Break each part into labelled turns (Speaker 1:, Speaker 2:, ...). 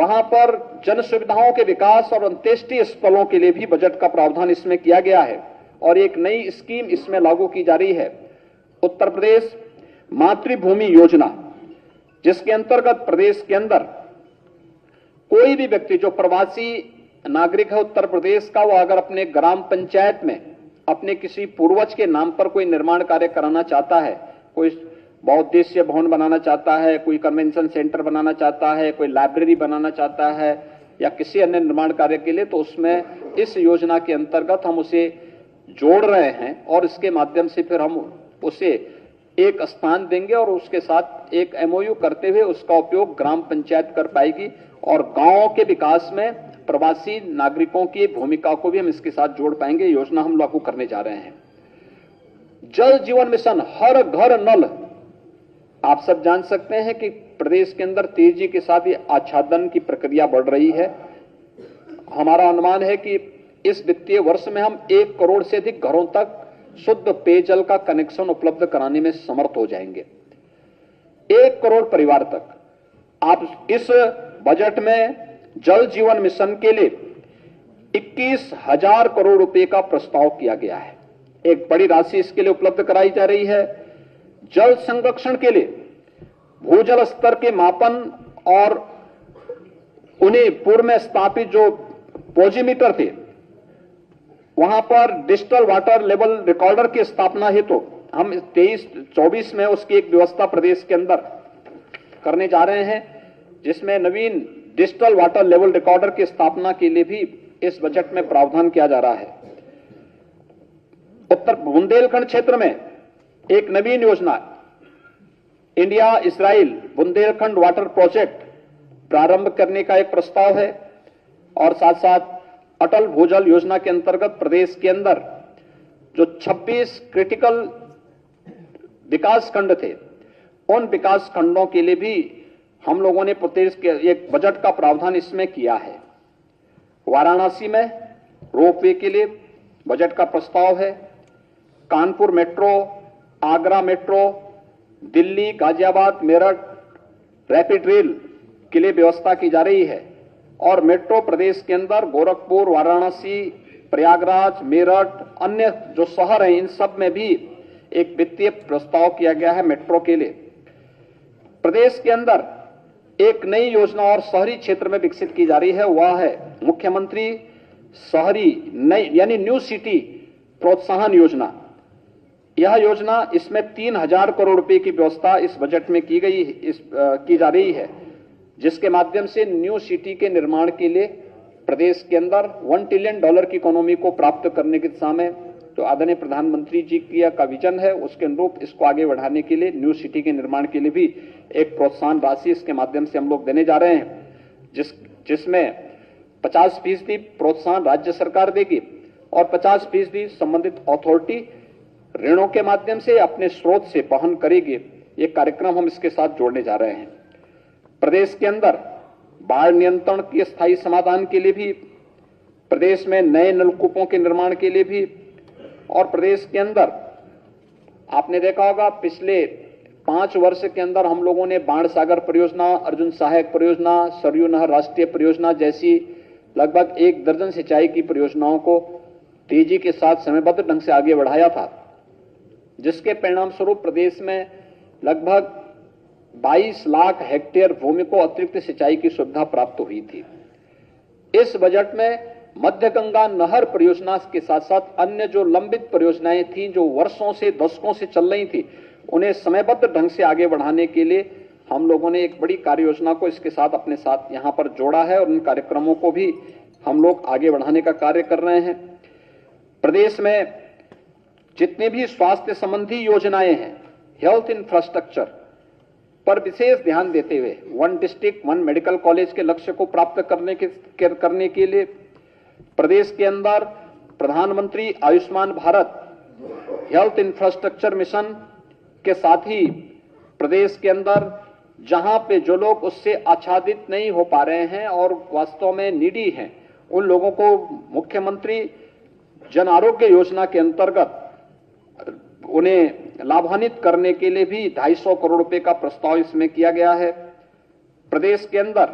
Speaker 1: वहां पर जन सुविधाओं के विकास और अंत्येष्टि स्थलों के लिए भी बजट का प्रावधान इसमें किया गया है और एक नई स्कीम इसमें लागू की जा रही है, उत्तर प्रदेश मातृभूमि योजना, जिसके अंतर्गत प्रदेश के अंदर कोई भी व्यक्ति जो प्रवासी नागरिक है उत्तर प्रदेश का, वो अगर अपने ग्राम पंचायत में अपने किसी पूर्वज के नाम पर कोई निर्माण कार्य कराना चाहता है, कोई बहुउद्देशीय भवन बनाना चाहता है, कोई कन्वेंशन सेंटर बनाना चाहता है, कोई लाइब्रेरी बनाना चाहता है या किसी अन्य निर्माण कार्य के लिए, तो उसमें इस योजना के अंतर्गत हम उसे जोड़ रहे हैं और इसके माध्यम से फिर हम उसे एक स्थान देंगे और उसके साथ एक एमओयू करते हुए उसका उपयोग ग्राम पंचायत कर पाएगी और गांवों के विकास में प्रवासी नागरिकों की भूमिका को भी हम इसके साथ जोड़ पाएंगे। योजना हम लागू करने जा रहे हैं। जल जीवन मिशन, हर घर नल। आप सब जान सकते हैं कि प्रदेश के अंदर तेजी के साथ ये आच्छादन की प्रक्रिया बढ़ रही है। हमारा अनुमान है कि इस वित्तीय वर्ष में हम 1 करोड़ से अधिक घरों तक शुद्ध पेयजल का कनेक्शन उपलब्ध कराने में समर्थ हो जाएंगे। 1 करोड़ परिवार तक। आप इस बजट में जल जीवन मिशन के लिए 21,000 करोड़ रुपए का प्रस्ताव किया गया है। एक बड़ी राशि इसके लिए उपलब्ध कराई जा रही है। जल संरक्षण के लिए भूजल स्तर के मापन और उन्हें पूर्व में स्थापित जो पोजीमीटर थे, वहां पर डिजिटल वाटर लेवल रिकॉर्डर की स्थापना हेतु हम 23-24 में उसकी एक व्यवस्था प्रदेश के अंदर करने जा रहे हैं, जिसमें नवीन डिजिटल वाटर लेवल रिकॉर्डर की स्थापना के लिए भी इस बजट में प्रावधान किया जा रहा है। उत्तर बुंदेलखंड क्षेत्र में एक नवीन योजना India Israel Bundelkhand water project प्रारंभ करने का एक प्रस्ताव है और साथ साथ अटल भूजल योजना के अंतर्गत प्रदेश के अंदर जो 26 क्रिटिकल विकास खंड थे, उन विकास खंडों के लिए भी हम लोगों ने प्रदेश के एक बजट का प्रावधान इसमें किया है। वाराणसी में रोपवे के लिए बजट का प्रस्ताव है। Kanpur metro, Agra metro, Delhi, Ghaziabad, Meerut rapid rail के लिए व्यवस्था की जा रही है और मेट्रो प्रदेश के अंदर गोरखपुर, वाराणसी, प्रयागराज, मेरठ, अन्य जो शहर हैं, इन सब में भी एक वित्तीय प्रस्ताव किया गया है मेट्रो के लिए। प्रदेश के अंदर एक नई योजना और शहरी क्षेत्र में विकसित की जा रही है, वह है मुख्यमंत्री शहरी नई यानी न्यू सिटी प्रोत्साहन योजना। यह योजना, इसमें 3,000 करोड़ रुपए की व्यवस्था इस बजट में की जा रही है, जिसके माध्यम से न्यू सिटी के निर्माण के लिए प्रदेश के अंदर $1 ट्रिलियन की इकोनॉमी को प्राप्त करने की दिशा में जो आदरणीय प्रधानमंत्री जी का विजन है, उसके अनुरूप इसको आगे बढ़ाने के लिए न्यू सिटी के निर्माण के लिए भी एक प्रोत्साहन राशि इसके माध्यम से हम लोग देने जा रहे हैं, जिसमें 50% प्रोत्साहन राज्य सरकार देगी और 50% संबंधित अथॉरिटी ऋणों के माध्यम से अपने स्रोत से वहन करेगी। ये कार्यक्रम हम इसके साथ जोड़ने जा रहे हैं। प्रदेश के अंदर बाढ़ नियंत्रण के स्थायी समाधान के लिए भी, प्रदेश में नए नलकूपों के निर्माण के लिए भी और प्रदेश के अंदर आपने देखा होगा पिछले 5 वर्ष के अंदर हम लोगों ने बाण सागर परियोजना, अर्जुन सहायक परियोजना, सरयू नहर राष्ट्रीय परियोजना जैसी लगभग 1 दर्जन सिंचाई की परियोजनाओं को तेजी के साथ समयबद्ध ढंग से आगे बढ़ाया था, जिसके परिणाम स्वरूप प्रदेश में लगभग 22 लाख हेक्टेयर भूमि को अतिरिक्त सिंचाई की सुविधा प्राप्त हुई थी। इस बजट में मध्य गंगा नहर परियोजना के साथ साथ अन्य जो लंबित परियोजनाएं थी, जो वर्षों से दशकों से चल रही थी, उन्हें समयबद्ध ढंग से आगे बढ़ाने के लिए हम लोगों ने एक बड़ी कार्य योजना को इसके साथ अपने साथ यहां पर जोड़ा है और उन कार्यक्रमों को भी हम लोग आगे बढ़ाने का कार्य कर रहे हैं। प्रदेश में जितने भी स्वास्थ्य संबंधी योजनाएं हैं, हेल्थ इंफ्रास्ट्रक्चर पर विशेष ध्यान देते हुए 1 डिस्ट्रिक्ट 1 मेडिकल कॉलेज के लक्ष्य को प्राप्त करने के लिए प्रदेश के अंदर प्रधानमंत्री Ayushman Bharat health infrastructure mission के साथ ही प्रदेश के अंदर जहां पे जो लोग उससे आच्छादित नहीं हो पा रहे हैं और वास्तव में नीडी हैं, उन लोगों को मुख्यमंत्री जन आरोग्य योजना के अंतर्गत उन्हें लाभान्वित करने के लिए भी 250 करोड़ रुपए का प्रस्ताव इसमें किया गया है। प्रदेश के अंदर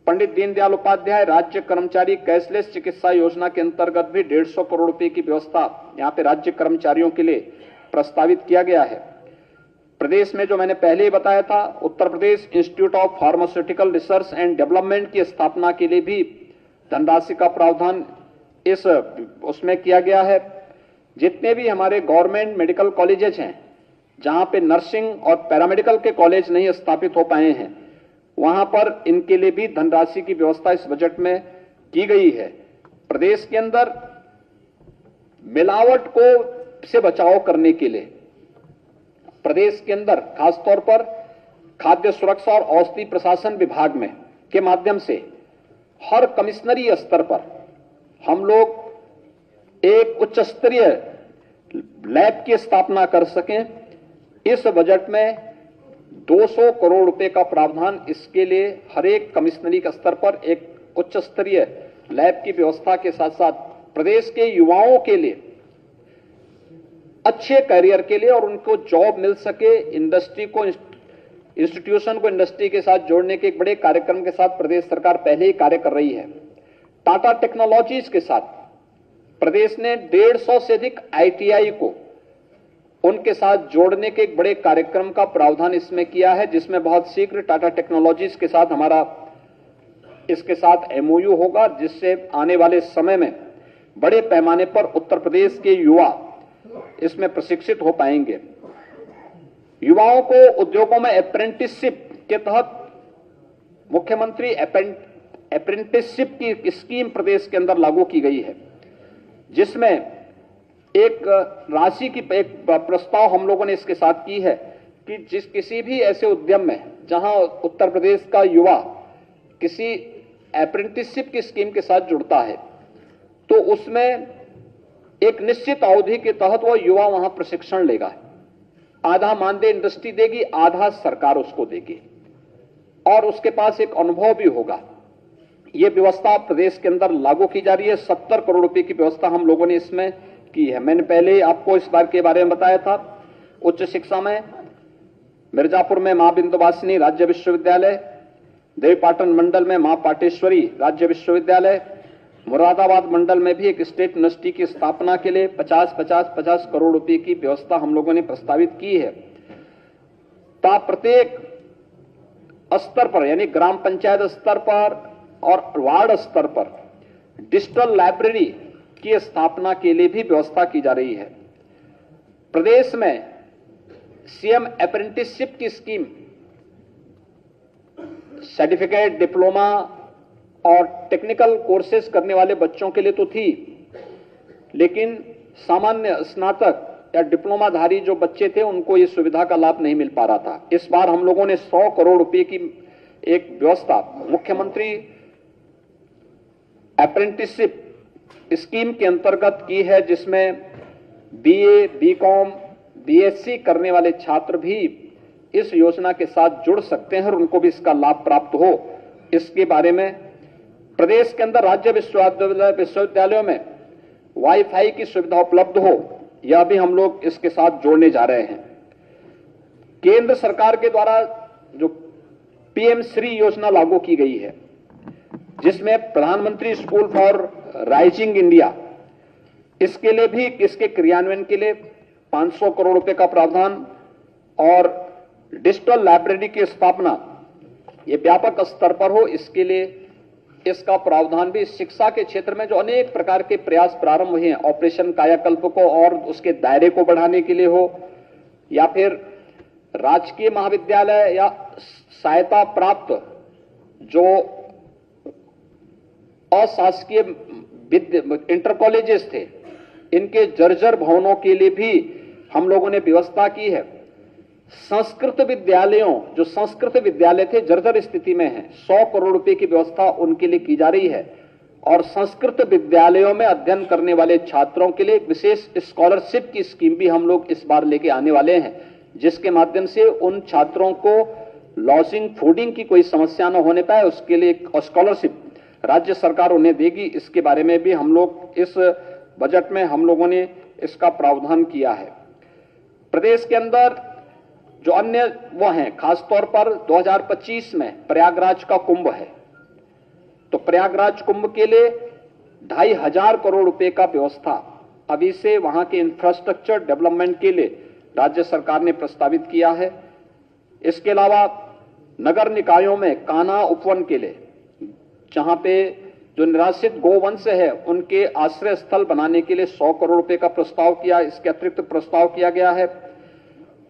Speaker 1: पंडित दीनदयाल उपाध्याय राज्य कर्मचारी कैशलेस चिकित्सा योजना के अंतर्गत भी 150 करोड़ रुपए की व्यवस्था यहां पे राज्य कर्मचारियों के लिए प्रस्तावित किया गया है। प्रदेश में जो मैंने पहले ही बताया था, Uttar Pradesh institute of pharmaceutical research and development की स्थापना के लिए भी धनराशि का प्रावधान उसमें किया गया है। जितने भी हमारे गवर्नमेंट मेडिकल कॉलेजेस हैं, जहां पे नर्सिंग और पैरामेडिकल के कॉलेज नहीं स्थापित हो पाए हैं, वहां पर इनके लिए भी धनराशि की व्यवस्था इस बजट में की गई है। प्रदेश के अंदर मिलावट को से बचाव करने के लिए प्रदेश के अंदर खासतौर पर खाद्य सुरक्षा और औषधि प्रशासन विभाग में के माध्यम से हर कमिश्नरी स्तर पर हम लोग एक उच्च स्तरीय लैब की स्थापना कर सकें। इस बजट में 200 करोड़ रुपए का प्रावधान इसके लिए हर एक कमिश्नरी के स्तर पर एक उच्च स्तरीय लैब की व्यवस्था के साथ साथ प्रदेश के युवाओं के लिए अच्छे करियर के लिए और उनको जॉब मिल सके, इंडस्ट्री को इंस्टीट्यूशन को इंडस्ट्री के साथ जोड़ने के एक बड़े कार्यक्रम के साथ प्रदेश सरकार पहले ही कार्य कर रही है। टाटा टेक्नोलॉजीज के साथ प्रदेश ने 150 से अधिक आईटीआई को उनके साथ जोड़ने के एक बड़े कार्यक्रम का प्रावधान इसमें किया है, जिसमें बहुत शीघ्र टाटा टेक्नोलॉजीज के साथ हमारा इसके साथ एमओयू होगा, जिससे आने वाले समय में बड़े पैमाने पर उत्तर प्रदेश के युवा इसमें प्रशिक्षित हो पाएंगे। युवाओं को उद्योगों में अप्रेंटिसशिप के तहत मुख्यमंत्री अप्रेंटिसशिप की स्कीम प्रदेश के अंदर लागू की गई है, जिसमें एक राशि की एक प्रस्ताव हम लोगों ने इसके साथ की है कि किसी भी ऐसे उद्यम में जहां उत्तर प्रदेश का युवा किसी अप्रेंटिसशिप की स्कीम के साथ जुड़ता है, तो उसमें एक निश्चित अवधि के तहत वो युवा वहां प्रशिक्षण लेगा। आधा मानदेय इंडस्ट्री देगी, आधा सरकार उसको देगी और उसके पास एक अनुभव भी होगा। ये व्यवस्था प्रदेश के अंदर लागू की जा रही है। 70 करोड़ रुपए की व्यवस्था हम लोगों ने इसमें की है। मैंने पहले आपको इस बार के बारे में बताया था। उच्च शिक्षा में मिर्जापुर में मां बिंदुवासिनी राज्य विश्वविद्यालय, देवीपाटन मंडल में मां पाटेश्वरी राज्य विश्वविद्यालय, मुरादाबाद मंडल में भी एक स्टेट यूनिवर्सिटी की स्थापना के लिए 50 करोड़ रुपए की व्यवस्था हम लोगों ने प्रस्तावित की है। प्रत्येक स्तर पर यानी ग्राम पंचायत स्तर पर और वार्ड स्तर पर डिजिटल लाइब्रेरी की स्थापना के लिए भी व्यवस्था की जा रही है। प्रदेश में सीएम अप्रेंटिसशिप की स्कीम सर्टिफिकेट, डिप्लोमा और टेक्निकल कोर्सेज करने वाले बच्चों के लिए तो थी, लेकिन सामान्य स्नातक या डिप्लोमाधारी जो बच्चे थे उनको ये सुविधा का लाभ नहीं मिल पा रहा था। इस बार हम लोगों ने 100 करोड़ रुपए की एक व्यवस्था मुख्यमंत्री अप्रेंटिसशिप स्कीम के अंतर्गत की है, जिसमें बीए, बीकॉम, बीएससी करने वाले छात्र भी इस योजना के साथ जुड़ सकते हैं और उनको भी इसका लाभ प्राप्त हो। इसके बारे में प्रदेश के अंदर राज्य विश्वविद्यालयों में वाईफाई की सुविधा उपलब्ध हो, यह भी हम लोग इसके साथ जोड़ने जा रहे हैं। केंद्र सरकार के द्वारा जो पीएम श्री योजना लागू की गई है, जिसमें प्रधानमंत्री स्कूल फॉर राइजिंग इंडिया, इसके लिए भी इसके क्रियान्वयन के लिए 500 करोड़ रुपए का प्रावधान और डिजिटल लाइब्रेरी की स्थापना ये व्यापक स्तर पर हो, इसके लिए इसका प्रावधान भी शिक्षा के क्षेत्र में जो अनेक प्रकार के प्रयास प्रारंभ हुए हैं, ऑपरेशन कायाकल्प को और उसके दायरे को बढ़ाने के लिए हो, या फिर राजकीय महाविद्यालय या सहायता प्राप्त जो अशासकीय इंटर कॉलेजेस थे, इनके जर्जर भवनों के लिए भी हम लोगों ने व्यवस्था की है। संस्कृत विद्यालयों, जो संस्कृत विद्यालय थे जर्जर स्थिति में हैं, 100 करोड़ रुपए की व्यवस्था उनके लिए की जा रही है और संस्कृत विद्यालयों में अध्ययन करने वाले छात्रों के लिए विशेष स्कॉलरशिप की स्कीम भी हम लोग इस बार लेके आने वाले हैं, जिसके माध्यम से उन छात्रों को लॉजिंग, फूडिंग की कोई समस्या न होने पाए, उसके लिए स्कॉलरशिप राज्य सरकार उन्हें देगी। इसके बारे में भी हम लोग इस बजट में हम लोगों ने इसका प्रावधान किया है। प्रदेश के अंदर जो अन्य वो हैं, खासतौर पर 2025 में प्रयागराज का कुंभ है, प्रयागराज कुंभ के लिए 2,500 करोड़ रुपए का व्यवस्था अभी से वहां के इंफ्रास्ट्रक्चर डेवलपमेंट के लिए राज्य सरकार ने प्रस्तावित किया है। इसके अलावा नगर निकायों में कान्हा उपवन के लिए, जहां पे जो निराश्रित गोवंश है उनके आश्रय स्थल बनाने के लिए 100 करोड़ रुपए का प्रस्ताव किया। इसके अतिरिक्त प्रस्ताव किया गया है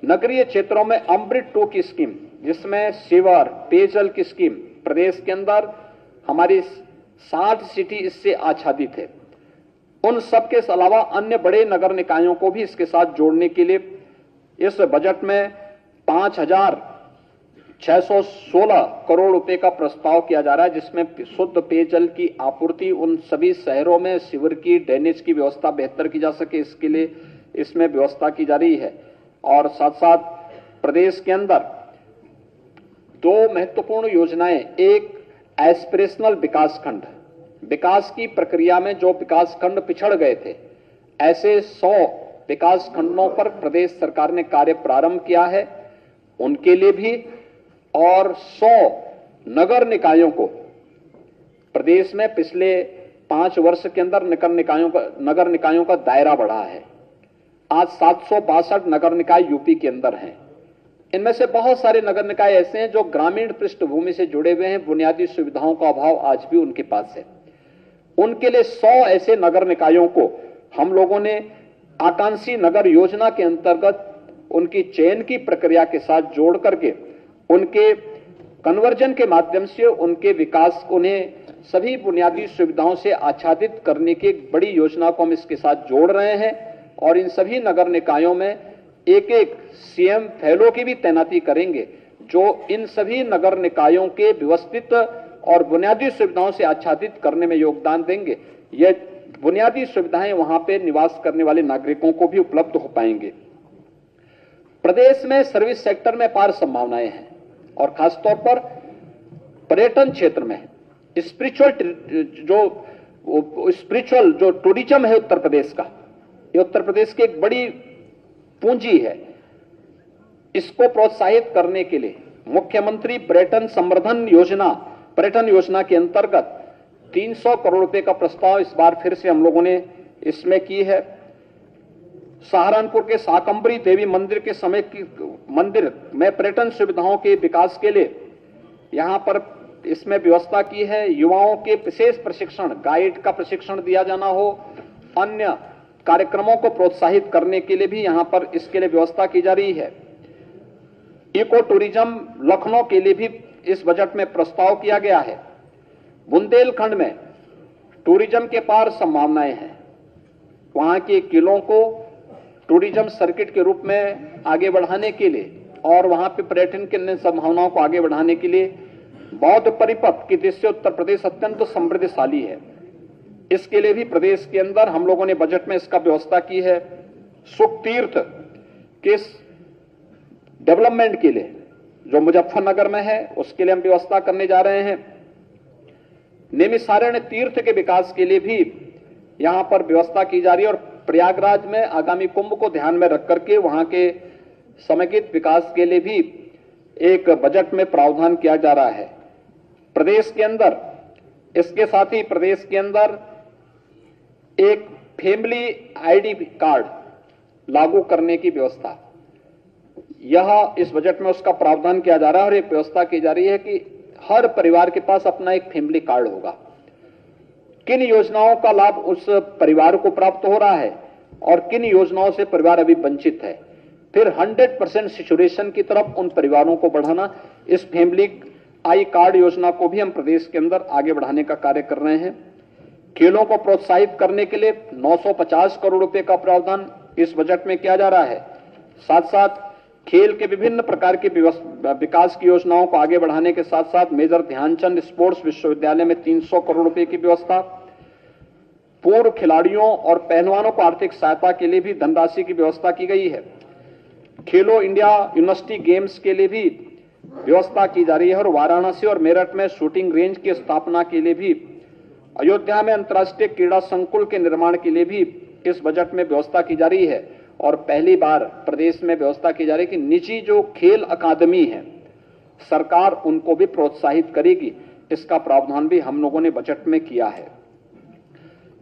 Speaker 1: नगरीय क्षेत्रों में अमृत 2 की स्कीम, जिसमें सीवर पेयजल की स्कीम प्रदेश के अंदर हमारी 60 सिटी इससे आच्छादित है। उन सब के अलावा अन्य बड़े नगर निकायों को भी इसके साथ जोड़ने के लिए इस बजट में 5,616 करोड़ रुपए का प्रस्ताव किया जा रहा है, जिसमें शुद्ध पेयजल की आपूर्ति उन सभी शहरों में सीवर की ड्रेनेज की व्यवस्था बेहतर की जा सके, इसके लिए इसमें व्यवस्था की जा रही है। और साथ साथ प्रदेश के अंदर 2 महत्वपूर्ण योजनाएं, एक एस्पिरेशनल विकास खंड, विकास की प्रक्रिया में जो विकास खंड पिछड़ गए थे, ऐसे 100 विकास खंडों पर प्रदेश सरकार ने कार्य प्रारंभ किया है, उनके लिए भी, और 100 नगर निकायों को प्रदेश में पिछले 5 वर्ष के अंदर नगर निकायों का दायरा बढ़ा है। आज 762 नगर निकाय यूपी के अंदर हैं। इनमें से बहुत सारे नगर निकाय ऐसे हैं जो ग्रामीण पृष्ठभूमि से जुड़े हुए हैं, बुनियादी सुविधाओं का अभाव आज भी उनके पास है। उनके लिए 100 ऐसे नगर निकायों को हम लोगों ने आकांक्षी नगर योजना के अंतर्गत उनकी चयन की प्रक्रिया के साथ जोड़ करके उनके कन्वर्जन के माध्यम से उनके विकास, उन्हें सभी बुनियादी सुविधाओं से आच्छादित करने की एक बड़ी योजना को हम इसके साथ जोड़ रहे हैं। और इन सभी नगर निकायों में एक सीएम फेलो की भी तैनाती करेंगे, जो इन सभी नगर निकायों के व्यवस्थित और बुनियादी सुविधाओं से आच्छादित करने में योगदान देंगे। ये बुनियादी सुविधाएं वहां पे निवास करने वाले नागरिकों को भी उपलब्ध हो पाएंगे। प्रदेश में सर्विस सेक्टर में अपार संभावनाएं हैं और खासतौर पर पर्यटन क्षेत्र में स्पिरिचुअल जो टूरिज्म है उत्तर प्रदेश का, ये उत्तर प्रदेश की एक बड़ी पूंजी है। इसको प्रोत्साहित करने के लिए मुख्यमंत्री पर्यटन संवर्धन योजना, पर्यटन योजना के अंतर्गत 300 करोड़ रुपए का प्रस्ताव इस बार फिर से हम लोगों ने इसमें की है। सहारनपुर के शाकंभरी देवी मंदिर के समय की मंदिर में पर्यटन सुविधाओं के विकास के लिए यहां पर इसमें व्यवस्था की है। युवाओं के विशेष प्रशिक्षण, गाइड का प्रशिक्षण दिया जाना हो, अन्य कार्यक्रमों को प्रोत्साहित करने के लिए भी यहां पर इसके लिए व्यवस्था की जा रही है। इको टूरिज्म लखनऊ के लिए भी इस बजट में प्रस्ताव किया गया है। बुंदेलखंड में टूरिज्म के पार संभावनाएं हैं। वहां के किलों को टूरिज्म सर्किट के रूप में आगे बढ़ाने के लिए और वहां पे पर्यटन की अन्य संभावनाओं को आगे बढ़ाने के लिए बौद्ध परिपथ की दृष्टि से उत्तर प्रदेश अत्यंत समृद्धशाली है। इसके लिए भी प्रदेश के अंदर हम लोगों ने बजट में इसका व्यवस्था की है। सुख तीर्थ के डेवलपमेंट के लिए जो मुजफ्फरनगर में है उसके लिए हम व्यवस्था करने जा रहे हैं। नैमिषारण्य तीर्थ के विकास के लिए भी यहां पर व्यवस्था की जा रही है और प्रयागराज में आगामी कुंभ को ध्यान में रख करके वहां के समेकित विकास के लिए भी एक बजट में प्रावधान किया जा रहा है। प्रदेश के अंदर इसके साथ ही प्रदेश के अंदर एक फैमिली आईडी कार्ड लागू करने की व्यवस्था, यह इस बजट में उसका प्रावधान किया जा रहा है और एक व्यवस्था की जा रही है कि हर परिवार के पास अपना एक फैमिली कार्ड होगा। किन योजनाओं का लाभ उस परिवार को प्राप्त हो रहा है और किन योजनाओं से परिवार अभी वंचित है, फिर 100% सिचुएशन की तरफ उन परिवारों को बढ़ाना। इस फैमिली आई कार्ड योजना को भी हम प्रदेश के अंदर आगे बढ़ाने का कार्य कर रहे हैं। खेलों को प्रोत्साहित करने के लिए 950 करोड़ रुपए का प्रावधान इस बजट में किया जा रहा है। साथ साथ खेल के विभिन्न प्रकार के विकास की योजनाओं को आगे बढ़ाने के साथ साथ मेजर ध्यानचंद स्पोर्ट्स विश्वविद्यालय में 300 करोड़ रुपए की व्यवस्था, पूर्व खिलाड़ियों और पहलवानों को आर्थिक सहायता के लिए भी धनराशि की व्यवस्था की गई है। खेलो इंडिया यूनिवर्सिटी गेम्स के लिए भी व्यवस्था की जा रही है और वाराणसी और मेरठ में शूटिंग रेंज की स्थापना के लिए भी, अयोध्या में अंतर्राष्ट्रीय क्रीड़ा संकुल के निर्माण के लिए भी इस बजट में व्यवस्था की जा रही है। और पहली बार प्रदेश में व्यवस्था की जा रही है कि निजी जो खेल अकादमी है सरकार उनको भी प्रोत्साहित करेगी इसका प्रावधान भी हम लोगों ने बजट में किया है।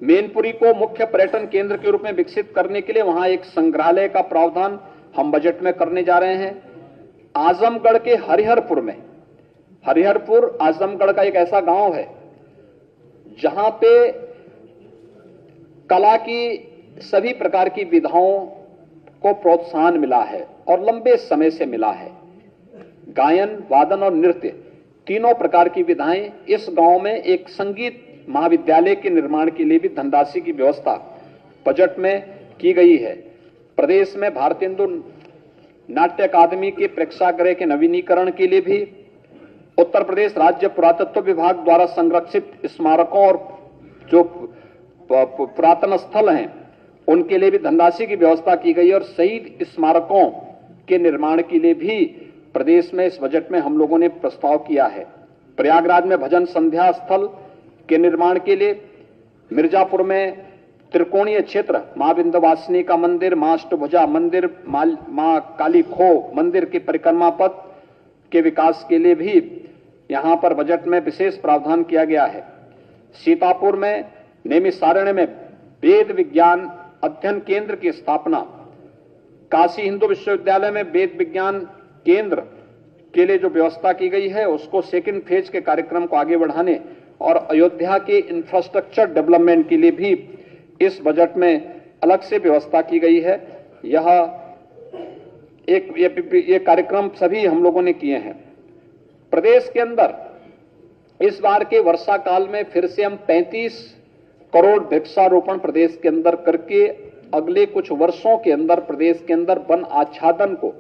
Speaker 1: मैनपुरी को मुख्य पर्यटन केंद्र के रूप में विकसित करने के लिए वहां एक संग्रहालय का प्रावधान हम बजट में करने जा रहे हैं। आजमगढ़ के हरिहरपुर में, हरिहरपुर आजमगढ़ का एक ऐसा गांव है जहां पे कला की सभी प्रकार की विधाओं को प्रोत्साहन मिला है और लंबे समय से मिला है। गायन, वादन और नृत्य तीनों प्रकार की विधाएं, इस गांव में एक संगीत महाविद्यालय के निर्माण के लिए भी धनराशि की व्यवस्था बजट में की गई है। प्रदेश में भारतीय हिंदू नाट्य अकादमी के प्रेक्षागृह के नवीनीकरण के लिए भी उत्तर प्रदेश राज्य पुरातत्व विभाग द्वारा संरक्षित स्मारकों और जो पुरातन स्थल हैं उनके लिए भी धनराशि की व्यवस्था की गई और शहीद स्मारकों के निर्माण के लिए भी प्रदेश में इस बजट में हम लोगों ने प्रस्ताव किया है। प्रयागराज में भजन संध्या स्थल के निर्माण के लिए, मिर्जापुर में त्रिकोणीय क्षेत्र मां विंध्यवासिनी का मंदिर, मां अष्टभुजा मंदिर, मां काली खो मंदिर के परिक्रमा पथ के विकास के लिए भी यहां पर बजट में विशेष प्रावधान किया गया है। सीतापुर में नैमिषारण्य में वेद विज्ञान अध्ययन केंद्र की स्थापना, काशी हिंदू विश्वविद्यालय में वेद विज्ञान केंद्र के लिए जो व्यवस्था की गई है उसको सेकंड फेज के कार्यक्रम को आगे बढ़ाने और अयोध्या के इंफ्रास्ट्रक्चर डेवलपमेंट के लिए भी इस बजट में अलग से व्यवस्था की गई है। ये कार्यक्रम सभी हम लोगों ने किए हैं। प्रदेश के अंदर इस बार के वर्षा काल में फिर से हम 35 करोड़ वृक्षारोपण प्रदेश के अंदर करके अगले कुछ वर्षों के अंदर प्रदेश के अंदर वन आच्छादन को